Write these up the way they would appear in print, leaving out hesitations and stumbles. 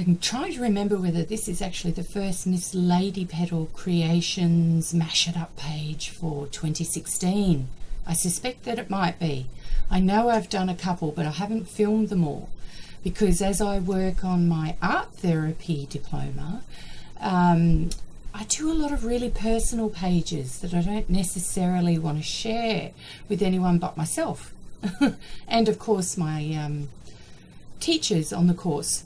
I'm trying to remember whether this is actually the first Missladypetal Creations Mash It Up page for 2016. I suspect that it might be. I know I've done a couple, but I haven't filmed them all, because as I work on my art therapy diploma, I do a lot of really personal pages that I don't necessarily want to share with anyone but myself. And of course my teachers on the course.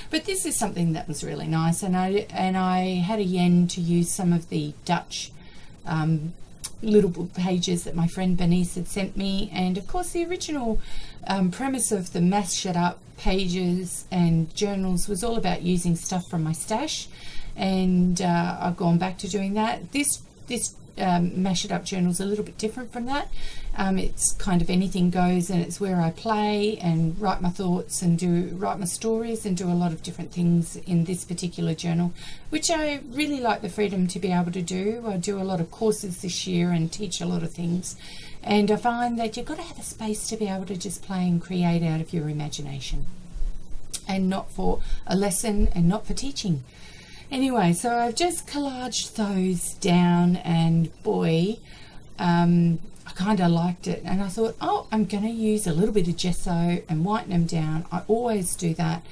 But this is something that was really nice, and I had a yen to use some of the Dutch little book pages that my friend Bernice had sent me. And of course the original premise of the Mash It Up pages and journals was all about using stuff from my stash, and I've gone back to doing that. This Mash It Up journal is a little bit different from that. It's kind of anything goes, and it's where I play and write my thoughts and write my stories and do a lot of different things in this particular journal, which I really like the freedom to be able to do. I do a lot of courses this year and teach a lot of things, and I find that you've got to have a space to be able to just play and create out of your imagination, and not for a lesson and not for teaching. Anyway, so I've just collaged those down, and boy, I kind of liked it, and I thought, oh, I'm going to use a little bit of gesso and whiten them down. I always do that.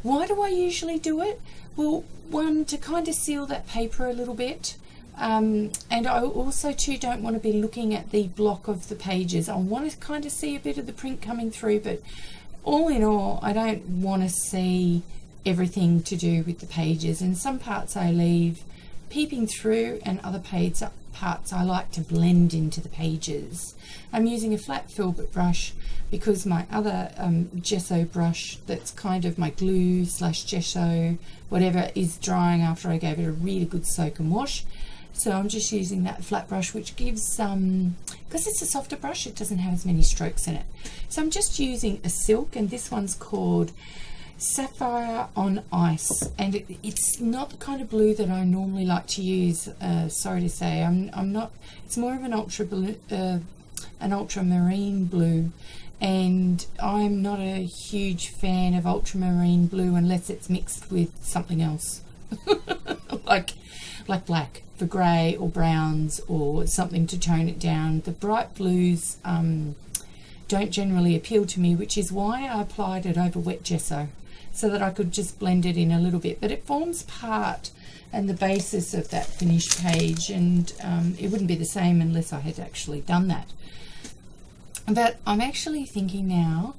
Why do I usually do it? Well, one, to kind of seal that paper a little bit, and I also too don't want to be looking at the block of the pages. I want to kind of see a bit of the print coming through, but all in all, I don't want to see everything to do with the pages, and some parts I leave peeping through, and other parts I like to blend into the pages. I'm using a flat filbert brush because my other gesso brush, that's kind of my glue / gesso whatever, is drying after I gave it a really good soak and wash. So I'm just using that flat brush, which gives because it's a softer brush, it doesn't have as many strokes in it. So I'm just using a silk, and this one's called Sapphire on Ice, and it's not the kind of blue that I normally like to use. Sorry to say, I'm not. It's more of an ultramarine blue, and I'm not a huge fan of ultramarine blue unless it's mixed with something else, like black for grey or browns or something to tone it down. The bright blues don't generally appeal to me, which is why I applied it over wet gesso, so that I could just blend it in a little bit. But it forms part and the basis of that finished page, and it wouldn't be the same unless I had actually done that. But I'm actually thinking now,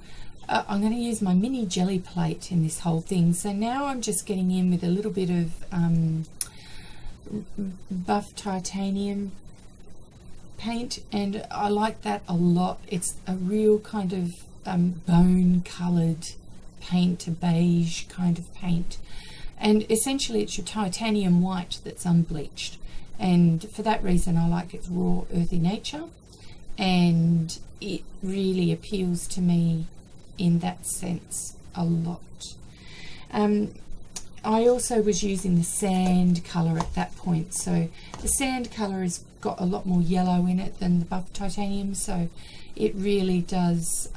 I'm going to use my mini jelly plate in this whole thing. So now I'm just getting in with a little bit of buff titanium paint, and I like that a lot. It's a real kind of bone coloured paint, a beige kind of paint, and essentially it's your titanium white that's unbleached, and for that reason I like its raw earthy nature, and it really appeals to me in that sense a lot. I also was using the sand colour at that point, so the sand colour has got a lot more yellow in it than the buff titanium, so it really does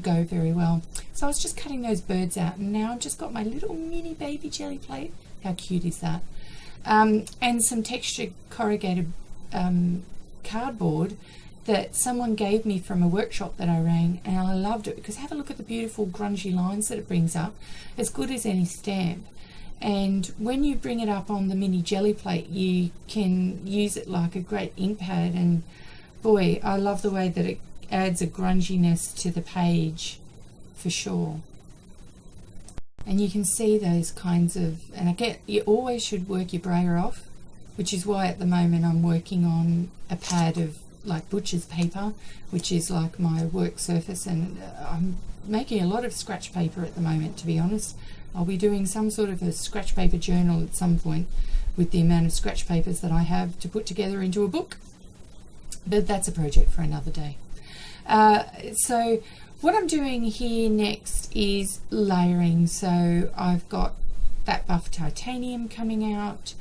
go very well. So I was just cutting those birds out, and now I've just got my little mini baby jelly plate. How cute is that? And some textured corrugated cardboard that someone gave me from a workshop that I ran, and I loved it because have a look at the beautiful grungy lines that it brings up, as good as any stamp. And when you bring it up on the mini jelly plate, you can use it like a great ink pad, and boy, I love the way that it adds a grunginess to the page for sure. And you can see those kinds of, and you always should work your brayer off, which is why at the moment I'm working on a pad of like butcher's paper, which is like my work surface, and I'm making a lot of scratch paper at the moment, to be honest. I'll be doing some sort of a scratch paper journal at some point with the amount of scratch papers that I have to put together into a book, but that's a project for another day. So what I'm doing here next is layering. So I've got that buff titanium coming out.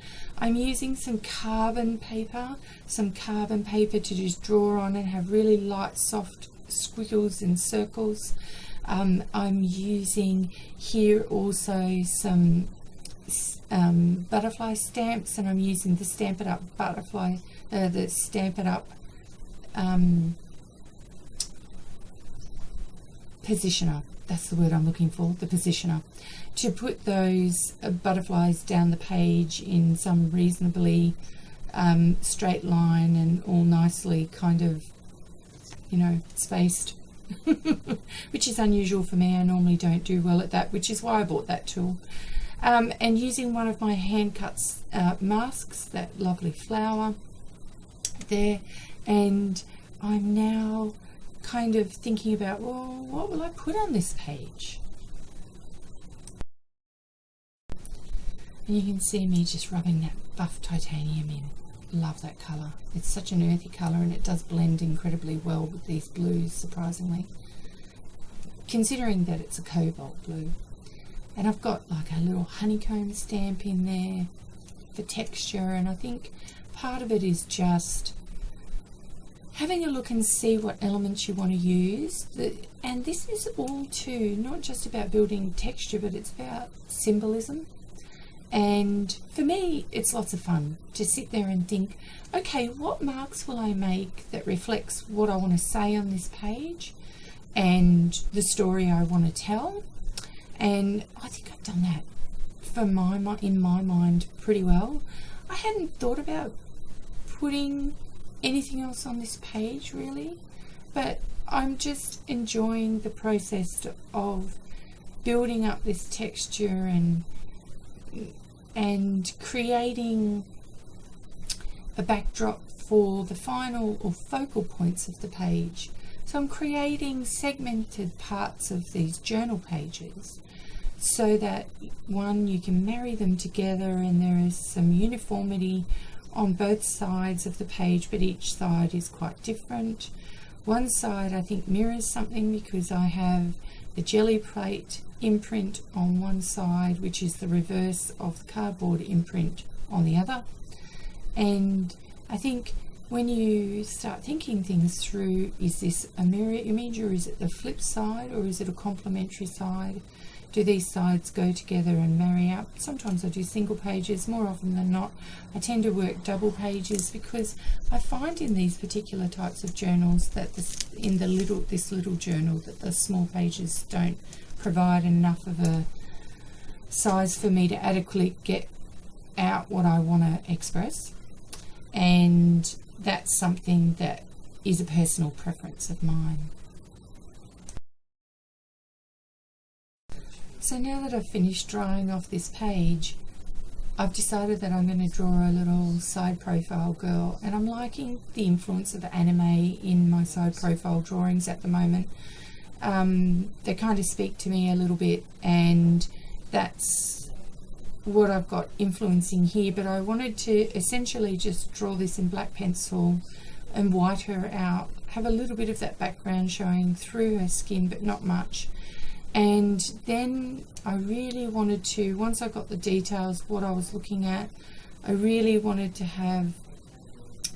I'm using some carbon paper to just draw on and have really light soft squiggles and circles. I'm using here also some butterfly stamps, and I'm using the Stamp It Up butterfly, the Stamp It Up positioner. That's the word I'm looking for, the positioner, to put those butterflies down the page in some reasonably straight line and all nicely kind of, you know, spaced, which is unusual for me. I normally don't do well at that, which is why I bought that tool. And using one of my hand cuts masks, that lovely flower there, and I'm now kind of thinking about, well, what will I put on this page? And you can see me just rubbing that buff titanium in. Love that colour. It's such an earthy colour, and it does blend incredibly well with these blues, surprisingly, considering that it's a cobalt blue. And I've got like a little honeycomb stamp in there for texture, and I think part of it is just having a look and see what elements you want to use. And this is all too not just about building texture, but it's about symbolism. And for me, it's lots of fun to sit there and think, okay, what marks will I make that reflects what I want to say on this page and the story I want to tell? And I think I've done that in my mind pretty well. I hadn't thought about putting anything else on this page really, but I'm just enjoying the process of building up this texture and creating a backdrop for the final or focal points of the page. So I'm creating segmented parts of these journal pages so that, one, you can marry them together and there is some uniformity on both sides of the page, but each side is quite different. One side I think mirrors something because I have the jelly plate imprint on one side, which is the reverse of the cardboard imprint on the other. And I think when you start thinking things through, is this a mirror image or is it the flip side or is it a complementary side? Do these sides go together and marry up? Sometimes I do single pages. More often than not, I tend to work double pages because I find in these particular types of journals that this little journal that the small pages don't provide enough of a size for me to adequately get out what I want to express. And that's something that is a personal preference of mine. So now that I've finished drawing off this page, I've decided that I'm going to draw a little side profile girl, and I'm liking the influence of anime in my side profile drawings at the moment. They kind of speak to me a little bit, and that's what I've got influencing here, but I wanted to essentially just draw this in black pencil and white her out, have a little bit of that background showing through her skin, but not much. And then I really wanted to, once I got the details, what I was looking at, I really wanted to have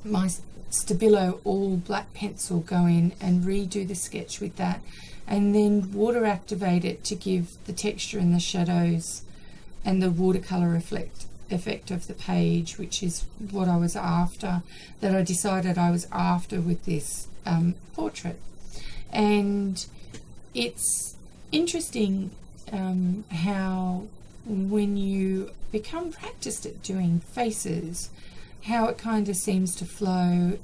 my Stabilo all black pencil go in and redo the sketch with that, and then water activate it to give the texture and the shadows and the watercolor effect of the page, which is what I was after, that I decided I was after with this portrait. And it's interesting how when you become practiced at doing faces, how it kind of seems to flow.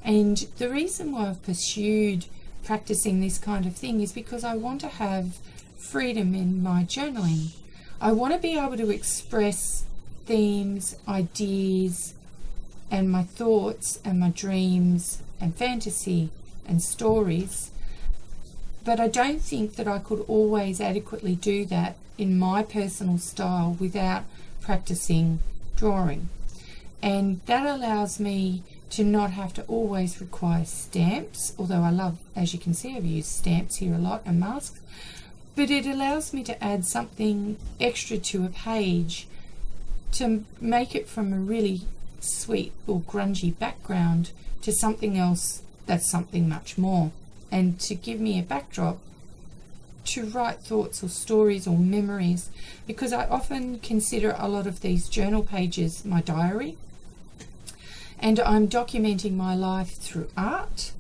And the reason why I've pursued practicing this kind of thing is because I want to have freedom in my journaling. I want to be able to express themes, ideas, and my thoughts and my dreams and fantasy and stories. But I don't think that I could always adequately do that in my personal style without practicing drawing. And that allows me to not have to always require stamps, although I love, as you can see, I've used stamps here a lot and masks, but it allows me to add something extra to a page to make it from a really sweet or grungy background to something else that's something much more, and to give me a backdrop to write thoughts or stories or memories, because I often consider a lot of these journal pages my diary, and I'm documenting my life through art.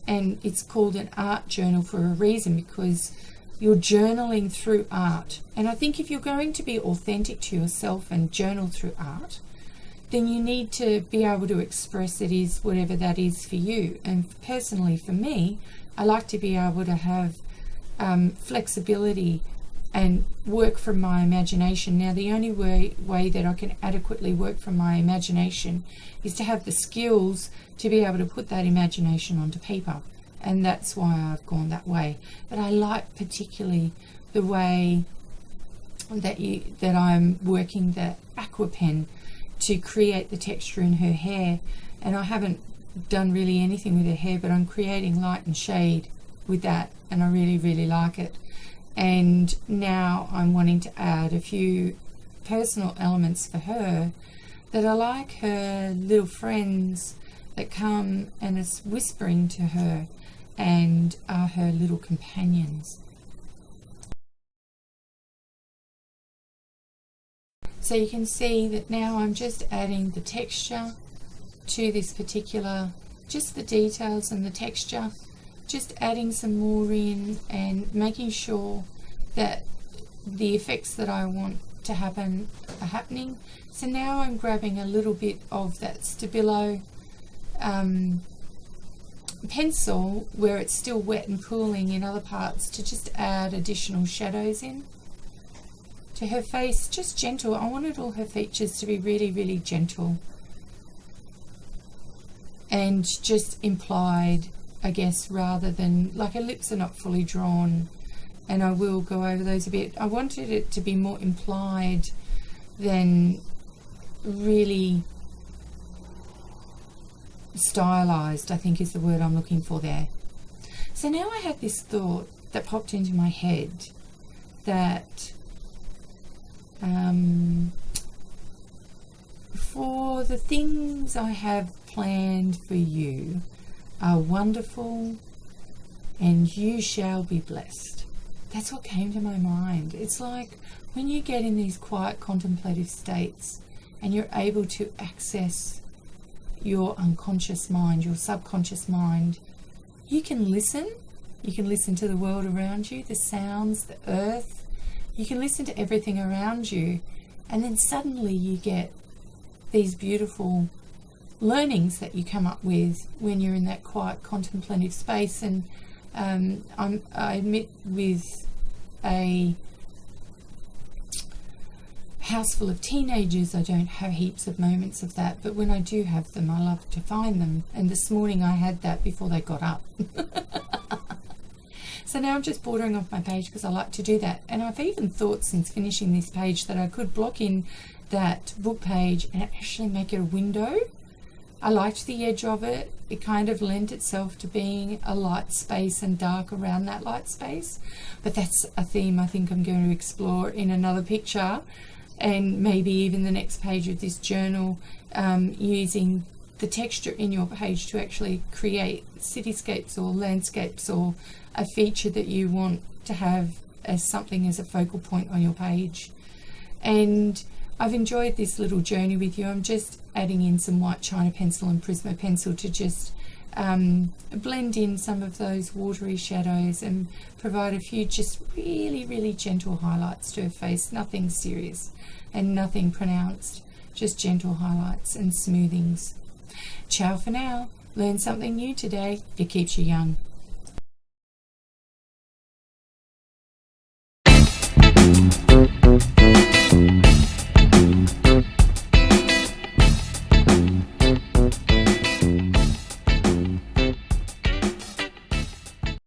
And it's called an art journal for a reason, because you're journaling through art. And I think if you're going to be authentic to yourself and journal through art, then you need to be able to express it is whatever that is for you. And personally for me, I like to be able to have flexibility and work from my imagination. Now, the only way that I can adequately work from my imagination is to have the skills to be able to put that imagination onto paper, and that's why I've gone that way. But I like particularly the way that I'm working the aqua pen to create the texture in her hair. And I haven't done really anything with her hair, but I'm creating light and shade with that, and I really like it. And now I'm wanting to add a few personal elements for her that are like her little friends that come and is whispering to her and are her little companions. So you can see that now I'm just adding the texture to this particular, just the details and the texture, just adding some more in and making sure that the effects that I want to happen are happening. So now I'm grabbing a little bit of that Stabilo pencil where it's still wet and pooling in other parts to just add additional shadows in to her face, just gentle. I wanted all her features to be really gentle and just implied, I guess, rather than, like, her lips are not fully drawn, and I will go over those a bit. I wanted it to be more implied than really stylized, I think is the word I'm looking for there. So now I had this thought that popped into my head that for the things I have planned for you are wonderful and you shall be blessed. That's what came to my mind. It's like when you get in these quiet contemplative states and you're able to access your unconscious mind, your subconscious mind, you can listen. You can listen to the world around you, the sounds, the earth. You can listen to everything around you, and then suddenly you get these beautiful learnings that you come up with when you're in that quiet contemplative space. And I met with a house full of teenagers. I don't have heaps of moments of that, but when I do have them, I love to find them. And this morning I had that before they got up. So now I'm just bordering off my page because I like to do that. And I've even thought since finishing this page that I could block in that book page and actually make it a window. I liked the edge of it. It kind of lent itself to being a light space and dark around that light space. But that's a theme I think I'm going to explore in another picture, and maybe even the next page of this journal, using the texture in your page to actually create cityscapes or landscapes or a feature that you want to have as something as a focal point on your page. And I've enjoyed this little journey with you. I'm just adding in some white china pencil and Prisma pencil to just blend in some of those watery shadows and provide a few just really gentle highlights to her face. Nothing serious and nothing pronounced, just gentle highlights and smoothings. Ciao for now. Learn something new today. It keeps you young.